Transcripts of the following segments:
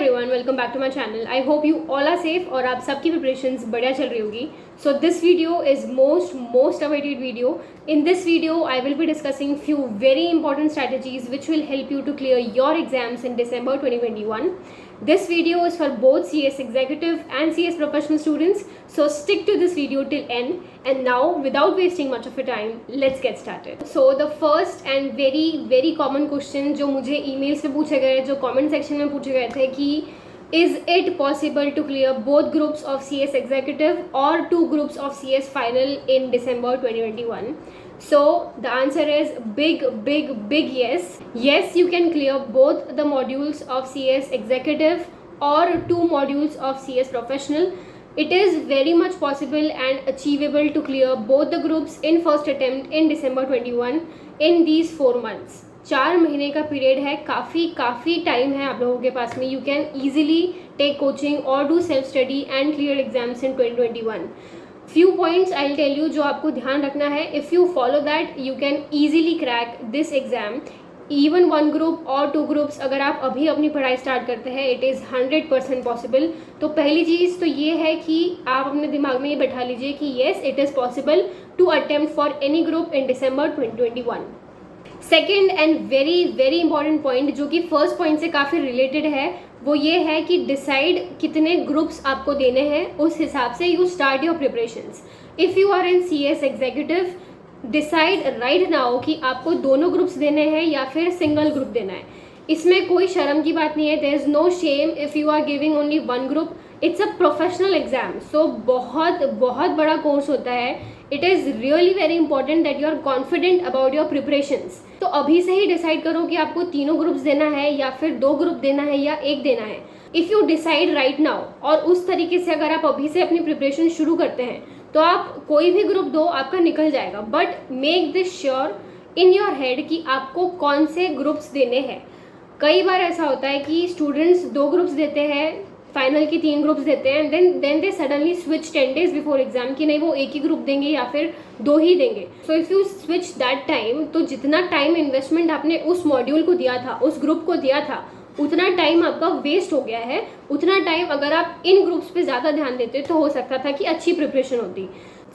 Everyone, welcome back to my channel. I hope you all are safe और आप सबकी preparations बढ़िया चल रही होगी। So this video is most awaited video. In this video, I will be discussing few very important strategies which will help you to clear your exams in December 2021. This video is for both CS Executive and CS Professional students, so stick to this video till end. And now, without wasting much of your time, let's get started. So the first and very common question जो मुझे emails पे पूछे गए, जो comment section में पूछे गए थे कि is it possible to clear both groups of CS Executive or 2 groups of CS Final in December 2021? So the answer is big yes. Yes, you can clear both the modules of CS Executive or 2 modules of CS Professional. It is very much possible and achievable to clear both the groups in first attempt in December 21 in these 4 months. 4 महीने का period है, काफ़ी time है आप लोगों के पास में. You can easily take coaching और do self study and clear exams in 2021. Few points I will tell you जो आपको ध्यान रखना है. If you follow that you can easily crack this exam. Even 1 group और 2 ग्रुप्स अगर आप अभी अपनी पढ़ाई स्टार्ट करते हैं, इट इज़ 100% पॉसिबल. तो पहली चीज़ तो ये है कि आप अपने दिमाग में ये बैठा लीजिए कि yes, it is possible to attempt for any group in December 2021. Second and very important point जो कि फर्स्ट पॉइंट से काफ़ी रिलेटेड है, वो ये है कि डिसाइड कितने ग्रुप्स आपको देने हैं, उस हिसाब से you start your preparations. If you are in CS executive, decide right now कि आपको दोनों ग्रुप्स देने हैं या फिर सिंगल ग्रुप देना है. इसमें कोई शर्म की बात नहीं है. There is no shame if you are giving only 1 group. It's a professional exam, so बहुत बड़ा कोर्स होता है. It is really very important that you are confident about your preparations. तो अभी से ही डिसाइड करो कि आपको 3 ग्रुप्स देना है या फिर 2 ग्रुप देना है या 1 देना है. If you decide right now और उस तरीके से अगर आप अभी से अपनी प्रिपरेशन शुरू करते हैं तो आप कोई भी ग्रुप दो, आपका निकल जाएगा. But make this sure in your head कि आपको कौन से ग्रुप्स देने हैं. कई बार ऐसा होता है कि स्टूडेंट्स 2 ग्रुप्स देते हैं, फाइनल की 3 ग्रुप्स देते हैं, then they suddenly switch 10 days before exam कि नहीं वो 1 ही ग्रुप देंगे या फिर 2 ही देंगे. So if you switch that time, तो जितना टाइम इन्वेस्टमेंट आपने उस मॉड्यूल को दिया था, उस ग्रुप को दिया था, उतना टाइम आपका वेस्ट हो गया है. उतना टाइम अगर आप इन ग्रुप्स पे ज़्यादा ध्यान देते तो हो सकता था कि अच्छी प्रिपरेशन होती.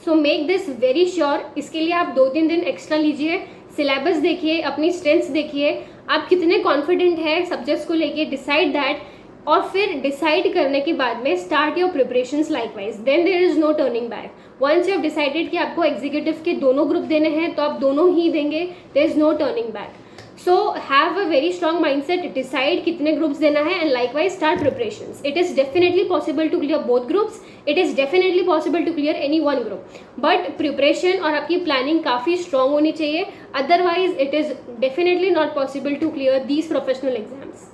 So make this very sure. इसके लिए आप 2-3 दिन एक्स्ट्रा लीजिए, सिलेबस देखिए, अपनी स्ट्रेंथ्स देखिए, आप कितने कॉन्फिडेंट हैं सब्जेक्ट्स को लेके, डिसाइड दैट. और फिर डिसाइड करने के बाद में start your preparations likewise. Then there is no turning back. Once you have decided कि आपको एग्जीक्यूटिव के दोनों ग्रुप देने हैं तो आप दोनों ही देंगे. There is no turning back. So have a very strong mindset. Decide कितने ग्रुप्स देना है and likewise start preparations. It is definitely possible to clear both groups. It is definitely possible to clear any 1 group. But preparation और आपकी planning काफ़ी strong होनी चाहिए. Otherwise it is definitely not possible to clear these professional exams.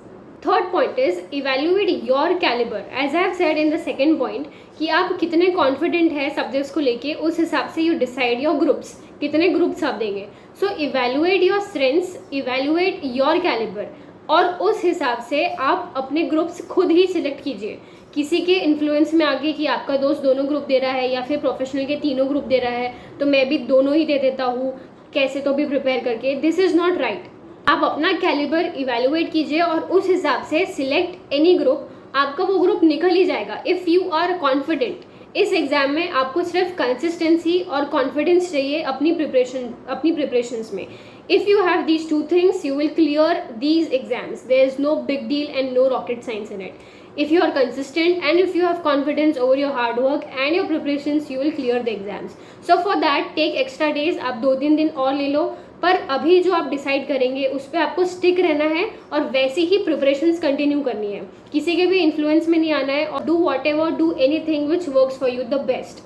Third point is evaluate your calibre. As I have said in the second point कि आप कितने confident हैं subjects को लेके, उस हिसाब से यू डिसाइड योर ग्रुप्स, कितने ग्रुप्स आप देंगे. So evaluate your strengths, evaluate your calibre, और उस हिसाब से आप अपने ग्रुप्स खुद ही सिलेक्ट कीजिए. किसी के इन्फ्लुएंस में आगे कि आपका दोस्त दोनों ग्रुप दे रहा है या फिर प्रोफेशनल के 3 ग्रुप दे रहा है तो मैं भी दोनों ही दे देता हूँ कैसे तो भी प्रिपेयर करके. This is not right. आप अपना कैलिबर इवेल्युएट कीजिए और उस हिसाब से सिलेक्ट एनी ग्रुप. आपका वो ग्रुप निकल ही जाएगा इफ़ यू आर कॉन्फिडेंट. इस एग्ज़ाम में आपको सिर्फ कंसिस्टेंसी और कॉन्फिडेंस चाहिए अपनी प्रिपरेशंस में. If you have these 2 things you will clear these exams. There is no big deal and no rocket science in it. If you are consistent and if you have confidence over your hard work and your preparations, you will clear the exams. So for that take extra days. आप 2-3 दिन और ले लो, पर अभी जो आप decide करेंगे उस पर आपको स्टिक रहना है और वैसे ही प्रिपरेशंस कंटिन्यू करनी है. किसी के भी इन्फ्लुएंस में नहीं आना है. और do whatever, do anything which works for you the best.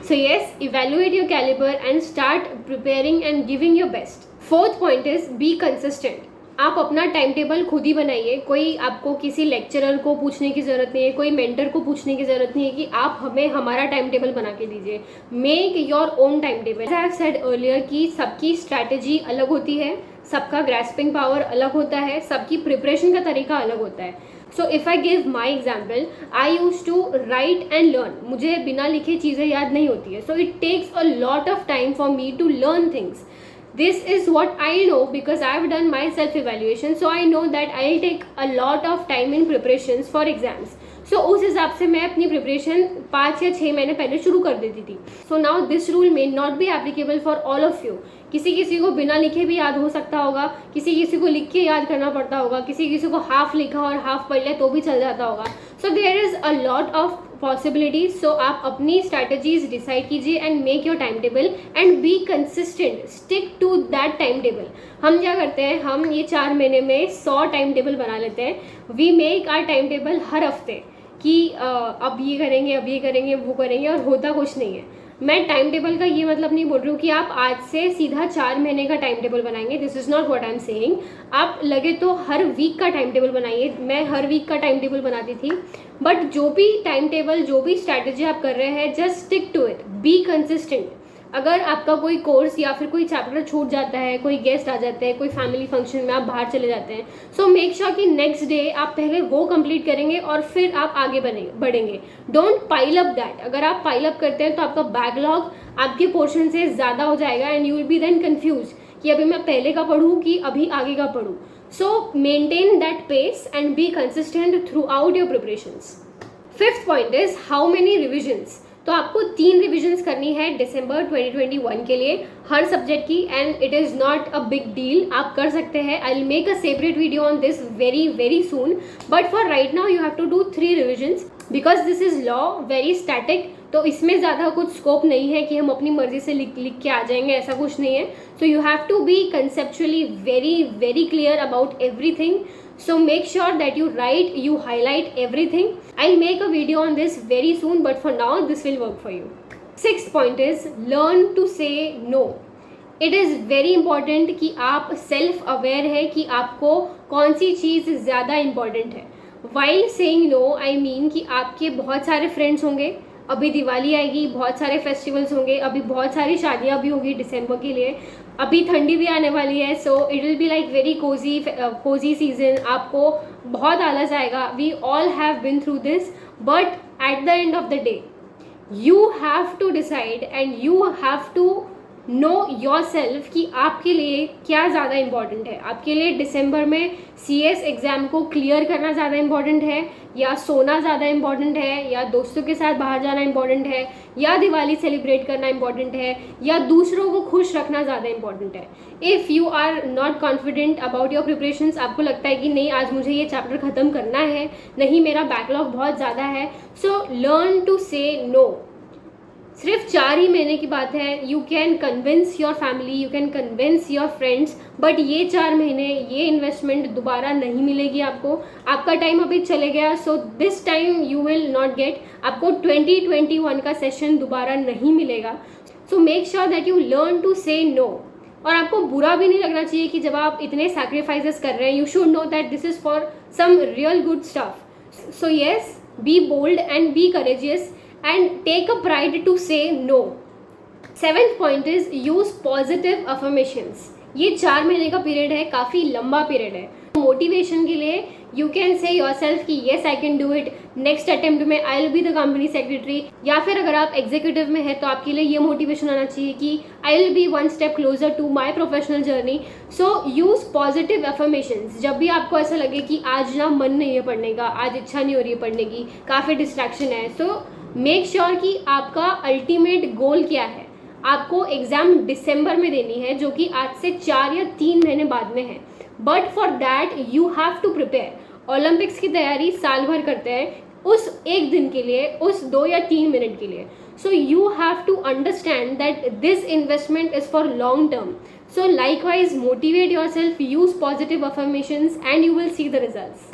So yes, evaluate your calibre and start preparing and giving your best. Fourth point is be consistent. आप अपना टाइम टेबल खुद ही बनाइए. कोई आपको किसी लेक्चरर को पूछने की ज़रूरत नहीं है, कोई मेंटर को पूछने की ज़रूरत नहीं है कि आप हमें हमारा टाइम टेबल बना के दीजिए. Make your own time table. I have said earlier कि सबकी स्ट्रैटेजी अलग होती है, सबका ग्रैस्पिंग पावर अलग होता है, सबकी प्रिपरेशन का तरीका अलग होता है. So if I give my example, I use to write and learn. मुझे बिना लिखे चीज़ें याद नहीं होती है. So it takes a lot of time for me to learn things. This is what I know because I've done my self-evaluation. So I know that I'll take a lot of time in preparations for exams. So उस हिसाब से मैं अपनी preparation 5 या 6 महीने पहले शुरू कर देती थी. So now this rule may not be applicable for all of you. किसी किसी को बिना लिखे भी याद हो सकता होगा, किसी किसी को लिख के याद करना पड़ता होगा, किसी किसी को हाफ लिखा और हाफ पढ़ लिया तो भी चल जाता होगा. So there is a lot of possibilities. So आप अपनी स्ट्रैटेजीज डिसाइड कीजिए and make your time table and be consistent. Stick to that time table. हम क्या करते हैं, हम ये 4 महीने में 100 टाइम टेबल बना लेते हैं. We make our time table हर हफ्ते कि अब ये करेंगे, अब ये करेंगे, वो करेंगे, और होता कुछ नहीं है. मैं टाइम टेबल का ये मतलब नहीं बोल रही हूँ कि आप आज से सीधा 4 महीने का टाइम टेबल बनाएंगे. This is not what I am saying. आप लगे तो हर वीक का टाइम टेबल बनाइए. मैं हर वीक का टाइम टेबल बनाती थी. बट जो भी टाइम टेबल, जो भी स्ट्रैटेजी आप कर रहे हैं, just stick to it, be consistent. अगर आपका कोई कोर्स या फिर कोई चैप्टर छूट जाता है, कोई गेस्ट आ जाते हैं, कोई फैमिली फंक्शन में आप बाहर चले जाते हैं, सो मेक श्योर कि नेक्स्ट डे आप पहले वो कंप्लीट करेंगे और फिर आप आगे बढ़ेंगे. Don't pile up that. अगर आप पाइल अप करते हैं तो आपका बैकलॉग आपके पोर्शन से ज़्यादा हो जाएगा and you will be then confuse कि अभी मैं पहले का पढ़ूँ कि अभी आगे का पढ़ूँ. So maintain that pace and be consistent throughout your preparations. 5th point is how many revisions. तो आपको 3 रिविजन्स करनी है दिसंबर 2021 के लिए हर सब्जेक्ट की, and it is not a big deal. आप कर सकते हैं. I will make a separate video on this very very soon. But for right now you have to do 3 revisions because this is law, very static. तो इसमें ज़्यादा कुछ scope नहीं है कि हम अपनी मर्जी से लिख के आ जाएंगे, ऐसा कुछ नहीं है. So you have to be conceptually very very clear about everything. So make sure that you write, you highlight everything. I'll make a video on this very soon, but for now this will work for you. 6th point is learn to say no. It is very important कि आप self aware है कि आपको कौन सी चीज़ ज़्यादा important है. While saying no, I mean कि आपके बहुत सारे friends होंगे, अभी दिवाली आएगी, बहुत सारे फेस्टिवल्स होंगे, अभी बहुत सारी शादियाँ भी होगी दिसंबर के लिए, अभी ठंडी भी आने वाली है. So it will be like very cosy season. आपको बहुत आलस आएगा. We all have been through this. But at the end of the day you have to decide and you have to know yourself कि आपके लिए क्या ज़्यादा important है. आपके लिए दिसंबर में CS एग्ज़ाम को क्लियर करना ज़्यादा इम्पॉर्टेंट है, या सोना ज़्यादा इम्पॉर्टेंट है, या दोस्तों के साथ बाहर जाना इम्पॉर्टेंट है, या दिवाली सेलिब्रेट करना इम्पॉर्टेंट है, या दूसरों को खुश रखना ज़्यादा इम्पॉर्टेंट है. If you are not confident about your preparations, आपको लगता है कि नहीं आज मुझे ये चैप्टर ख़त्म करना है, नहीं मेरा बैकलॉग बहुत ज़्यादा है, so learn to say no. सिर्फ 4 ही महीने की बात है. You can convince your family, you can convince your friends, but ये 4 महीने, ये इन्वेस्टमेंट दोबारा नहीं मिलेगी आपको. आपका टाइम अभी चले गया. So this time you will not get. आपको 2021 का सेशन दोबारा नहीं मिलेगा. So make sure that you learn to say no. और आपको बुरा भी नहीं लगना चाहिए कि जब आप इतने सैक्रिफाइसेस कर रहे हैं. You should know that this is for some real good stuff. So yes, be bold and be courageous and take a pride to say no. 7th point is use positive affirmations. ये 4 महीने का period है, काफ़ी लंबा period है. Motivation के लिए you can say yourself कि yes I can do it. Next attempt में I will be the company secretary. या फिर अगर आप एग्जीक्यूटिव में है तो आपके लिए ये मोटिवेशन आना चाहिए कि I will be 1 step closer to my professional journey. So use positive affirmations. जब भी आपको ऐसा लगे कि आज ना मन नहीं है पढ़ने का, आज इच्छा नहीं हो रही है पढ़ने की, काफ़ी डिस्ट्रैक्शन है, सो मेक श्योर कि आपका अल्टीमेट गोल क्या है. आपको एग्ज़ाम दिसंबर में देनी है जो कि आज से 4 या 3 महीने बाद में है. But for that you have to prepare. Olympics की तैयारी साल भर करते हैं, उस एक दिन के लिए, उस 2 या 3 मिनट के लिए. So you have to understand that this investment is for long term. So likewise motivate yourself, use positive affirmations and you will see the results.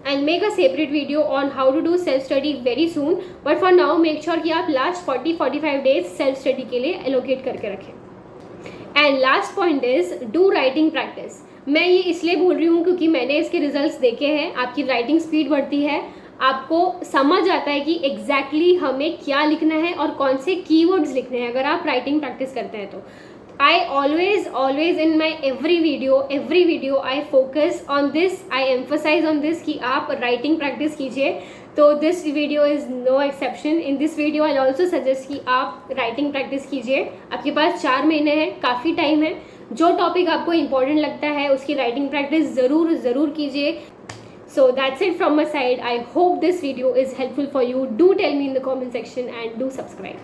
I'll make a separate video on how to do self study very soon, but for now make sure कि आप last 40-45 days self study के लिए allocate करके रखें. And last point is do writing practice. मैं ये इसलिए बोल रही हूँ क्योंकि मैंने इसके रिजल्ट्स देखे हैं. आपकी राइटिंग स्पीड बढ़ती है, आपको समझ आता है कि एग्जैक्टली हमें क्या लिखना है और कौन से कीवर्ड्स लिखने हैं अगर आप राइटिंग प्रैक्टिस करते हैं तो. I always in my every video I focus on this, I emphasize on this कि आप writing practice कीजिए. तो this video is no exception. In this video I'll also suggest कि आप writing practice कीजिए. आपके पास 4 महीने हैं, काफ़ी टाइम है. जो टॉपिक आपको इंपॉर्टेंट लगता है उसकी राइटिंग प्रैक्टिस ज़रूर कीजिए. So that's it from my side. I hope this video is helpful for you. Do tell me in the comment section and do subscribe.